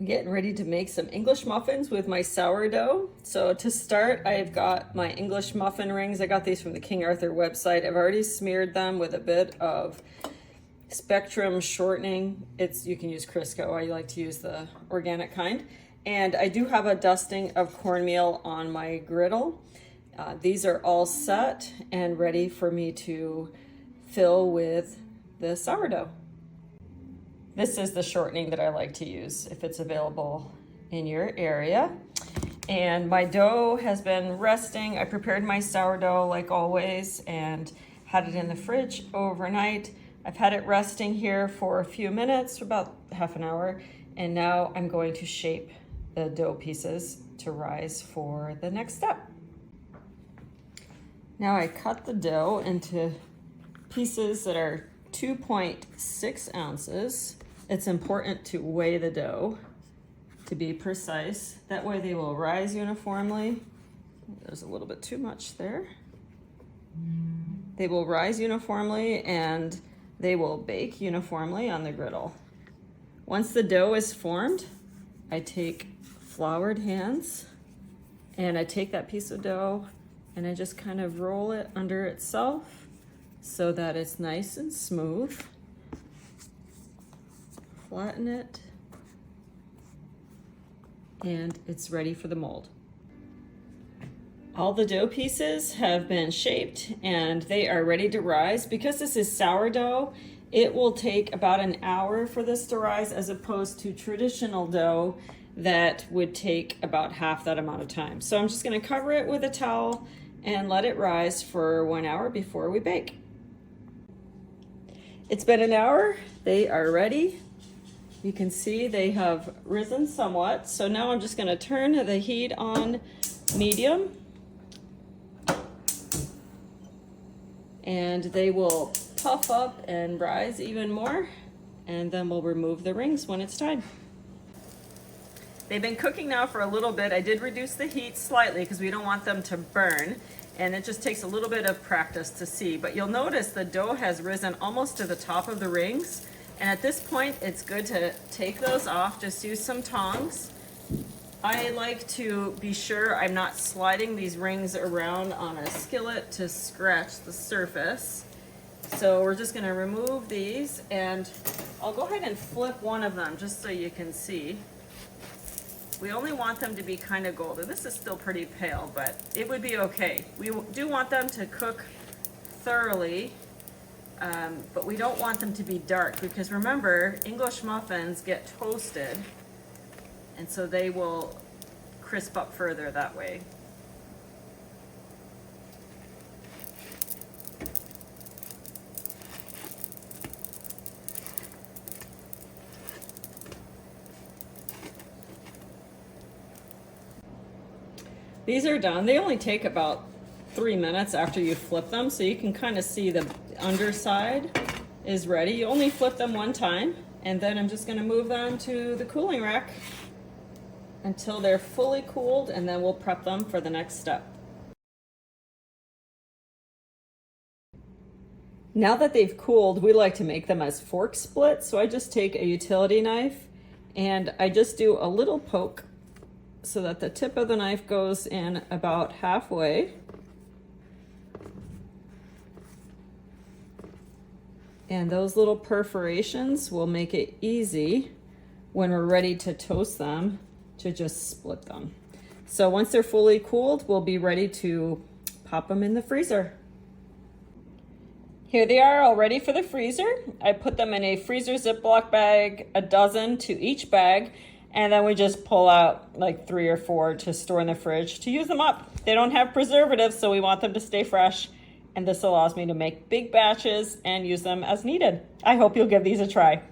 I'm getting ready to make some English muffins with my sourdough. So to start, I've got my English muffin rings. I got these from the King Arthur website. I've already smeared them with a bit of spectrum shortening. You can use Crisco. I like to use the organic kind. And I do have a dusting of cornmeal on my griddle. These are all set and ready for me to fill with the sourdough. This is the shortening that I like to use if it's available in your area. And my dough has been resting. I prepared my sourdough like always and had it in the fridge overnight. I've had it resting here for a few minutes, about half an hour, and now I'm going to shape the dough pieces to rise for the next step. Now I cut the dough into pieces that are 2.6 ounces. It's important to weigh the dough to be precise. That way they will rise uniformly. There's a little bit too much there. They will rise uniformly and they will bake uniformly on the griddle. Once the dough is formed, I take floured hands and I take that piece of dough and I just kind of roll it under itself so that it's nice and smooth. Flatten it, and it's ready for the mold. All the dough pieces have been shaped and they are ready to rise. Because this is sourdough, it will take about an hour for this to rise as opposed to traditional dough that would take about half that amount of time. So I'm just going to cover it with a towel and let it rise for 1 hour before we bake. It's been an hour. They are ready. You can see they have risen somewhat. So now I'm just going to turn the heat on medium. And they will puff up and rise even more. And then we'll remove the rings when it's time. They've been cooking now for a little bit. I did reduce the heat slightly because we don't want them to burn. And it just takes a little bit of practice to see. But you'll notice the dough has risen almost to the top of the rings. And at this point, it's good to take those off. Just use some tongs. I like to be sure I'm not sliding these rings around on a skillet to scratch the surface. So we're just going to remove these, and I'll go ahead and flip one of them just so you can see. We only want them to be kind of golden. This is still pretty pale, but it would be okay. We do want them to cook thoroughly. But we don't want them to be dark because remember, English muffins get toasted and so they will crisp up further that way. These are done. They only take about 3 minutes after you flip them, so you can kind of see the underside is ready. You only flip them one time, and then I'm just going to move them to the cooling rack until they're fully cooled, and then we'll prep them for the next step. Now that they've cooled, we like to make them as fork splits, so I just take a utility knife and I just do a little poke so that the tip of the knife goes in about halfway. And those little perforations will make it easy when we're ready to toast them to just split them. So once they're fully cooled, we'll be ready to pop them in the freezer. Here they are all ready for the freezer. I put them in a freezer Ziploc bag, a dozen to each bag, and then we just pull out like 3 or 4 to store in the fridge to use them up. They don't have preservatives, so we want them to stay fresh. And this allows me to make big batches and use them as needed. I hope you'll give these a try.